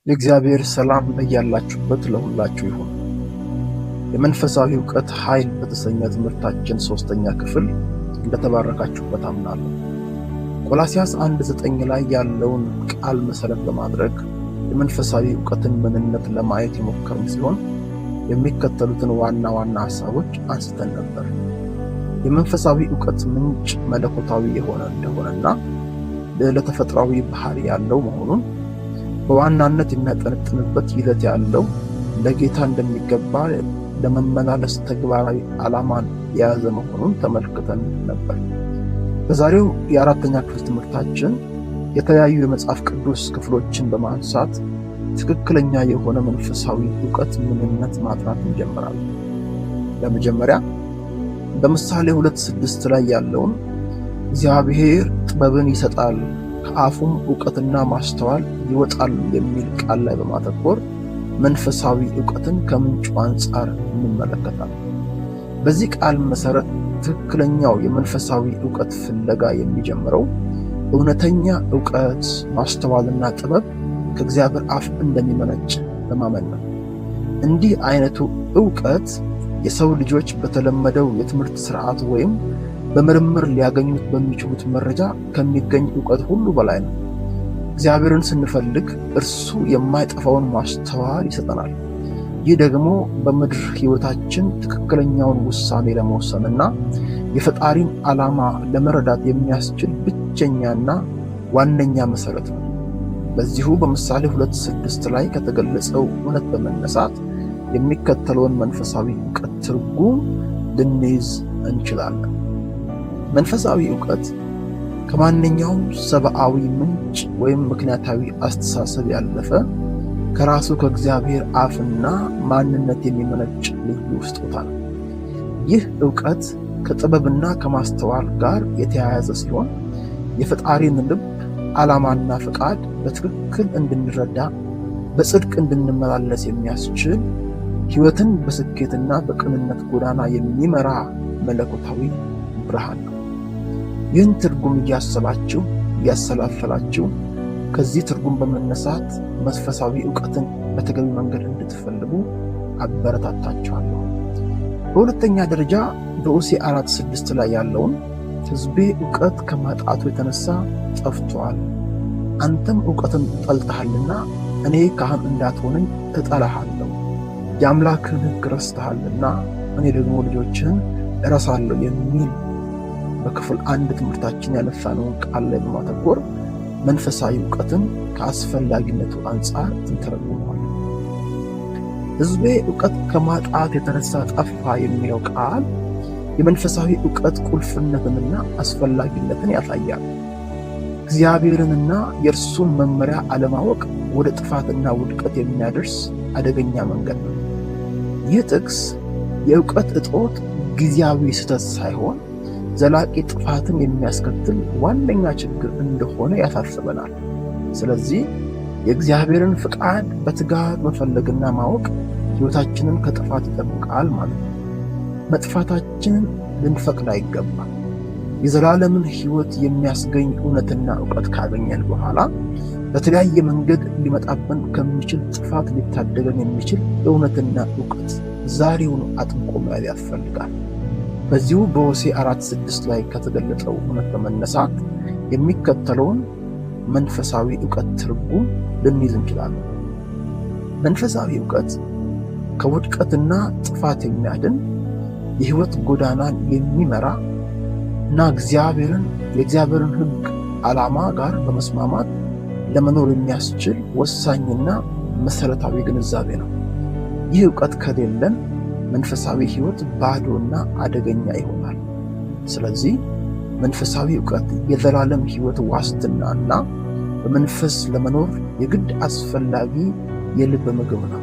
የእግዚአብሔር ሰላም በያላችሁበት ለሁላችሁ ይሁን። የመንፈሳዊ ዕውቀት ኃይል በተሰኘ ትምህርታችን 3ኛ ክፍል እንደተባረካችሁበት አምናለሁ። ቆላስይስ 1:9 ላይ ያለውን ቃል መሰረት በማድረግ የመንፈሳዊ ዕውቀትን ምንነት ለማየት የሞከርን ሲሆን የሚከተሉትን ዋና ዋና ሐሳቦች አንስተን ነበር። የመንፈሳዊ ዕውቀት ምንጭ መለኮታዊ የሆነ እንደሆነና ለተፈጥሯዊ ባህሪ ያለው መሆኑን በዋናነት የሚያጠነጥንበት ይዘት ያለው ለጌታ እንደሚገባ ለመመላለስ ተግባራዊ ዓላማን የያዘ መሆኑን ተመልክተን ነበር። በዛሬው የ4ኛ ክፍል ትምህርታችን የተለያዩ የመጽሐፍ ቅዱስ ክፍሎችን በማንሳት ትክክለኛ የሆነ መንፈሳዊ ዕውቀት ምንነት ማጥናት እንጀምራለን። በመጀመሪያ በምሳሌ 2:6 ላይ ያለውን እግዚአብሔር ጥበብን ይሰጣል ከአፉም ዕውቀትና ማስተዋል ይወጣል የሚል ቃል ላይ በማተኮር መንፈሳዊ ዕውቀትን ከምንጩ አንጻር እንመለከታለን። በዚህ ቃል መሰረት ትክክለኛው የመንፈሳዊ ዕውቀት ፍለጋ የሚጀምረው እውነተኛ ዕውቀት፣ ማስተዋልና ጥበብ ከእግዚአብሔር አፍ እንደሚመነጭ በማመን ነው። እንዲህ አይነቱ ዕውቀት የሰው ልጆች በተለመደው የትምህርት ስርዓት ወይም በምርምር ሊያገኙት በሚችሉት መረጃ ከሚገኝ ዕውቀት ሁሉ በላይ ነው። እግዚአብሔርን ስንፈልግ እርሱ የማይጠፋውን ማስተዋል ይሰጠናል። ይህ ደግሞ በምድር ሕይወታችን ትክክለኛውን ውሳኔ ለመወሰንና የፈጣሪን ዓላማ ለመረዳት የሚያስችል ብቸኛና ዋነኛ መሠረት ነው። በዚሁ በምሳሌ 2:6 ላይ ከተገለጸው እውነት በመነሳት የሚከተለውን መንፈሳዊ ዕውቀት ትርጉም ልንይዝ እንችላለን። መንፈሳዊ ዕውቀት ከማንኛውም ሰብአዊ ምንጭ ወይም ምክንያታዊ አስተሳሰብ ያለፈ ከራሱ ከእግዚአብሔር አፍና ማንነት የሚመነጭ ልዩ ስጦታ ነው። ይህ ዕውቀት ከጥበብና ከማስተዋል ጋር የተያያዘ ሲሆን የፈጣሪን ልብ ዓላማና ፈቃድ በትክክል እንድንረዳ፣ በጽድቅ እንድንመላለስ የሚያስችል ሕይወትን በስኬትና በቅንነት ጎዳና የሚመራ መለኮታዊ ብርሃን ነው። ይህን ትርጉም እያሰላፈላችሁ ከዚህ ትርጉም በመነሳት መንፈሳዊ ዕውቀትን በተገቢ መንገድ እንድትፈልጉ አበረታታችኋለሁ። በሁለተኛ ደረጃ በሆሴዕ 4:6 ላይ ያለውን ሕዝቤ ዕውቀት ከማጣቱ የተነሳ ጠፍቷል፣ አንተም ዕውቀትን ጠልተሃልና እኔ ካህን እንዳትሆነኝ እጠላሃለሁ፣ የአምላክህን ሕግ ረስተሃልና እኔ ደግሞ ልጆችህን እረሳለሁ የሚል በክፍል 1 ትምህርታችን ያነሳነውን ቃል ላይ በማተኮር መንፈሳዊ ዕውቀትን ከአስፈላጊነቱ አንጻር እንተረጉመዋለን። ሕዝቤ ዕውቀት ከማጣት የተነሳ ጠፋ የሚለው ቃል የመንፈሳዊ ዕውቀት ቁልፍነትንና አስፈላጊነትን ያሳያል። እግዚአብሔርንና የእርሱን መመሪያ አለማወቅ ወደ ጥፋትና ውድቀት የሚያደርስ አደገኛ መንገድ ነው። ይህ ጥቅስ የዕውቀት እጦት ጊዜያዊ ስህተት ሳይሆን ዘላቂ ጥፋትን የሚያስከትል ዋነኛ ችግር እንደሆነ ያሳስበናል። ስለዚህ የእግዚአብሔርን ፍቃድ በትጋት መፈለግና ማወቅ ሕይወታችንን ከጥፋት ይጠብቃል ማለት ነው። መጥፋታችንን ልንፈቅድ አይገባም። የዘላለምን ሕይወት የሚያስገኝ እውነትና ዕውቀት ካገኘን በኋላ በተለያየ መንገድ ሊመጣብን ከሚችል ጥፋት ሊታደገን የሚችል እውነትና ዕውቀት ዛሬውኑ አጥብቆ መያዝ ያስፈልጋል። በዚሁ በሆሴዕ 4:6 ላይ ከተገለጸው እውነት በመነሳት የሚከተለውን መንፈሳዊ ዕውቀት ትርጉም ልንይዝ እንችላለን። መንፈሳዊ ዕውቀት ከውድቀትና ጥፋት የሚያድን፣ የሕይወት ጎዳናን የሚመራ እና የእግዚአብሔርን ሕግ ዓላማ ጋር በመስማማት ለመኖር የሚያስችል ወሳኝና መሠረታዊ ግንዛቤ ነው። ይህ ዕውቀት ከሌለን መንፈሳዊ ሕይወት ባዶና አደገኛ ይሆናል። ስለዚህ መንፈሳዊ ዕውቀት የዘላለም ሕይወት ዋስትናና በመንፈስ ለመኖር የግድ አስፈላጊ የልብ ምግብ ነው።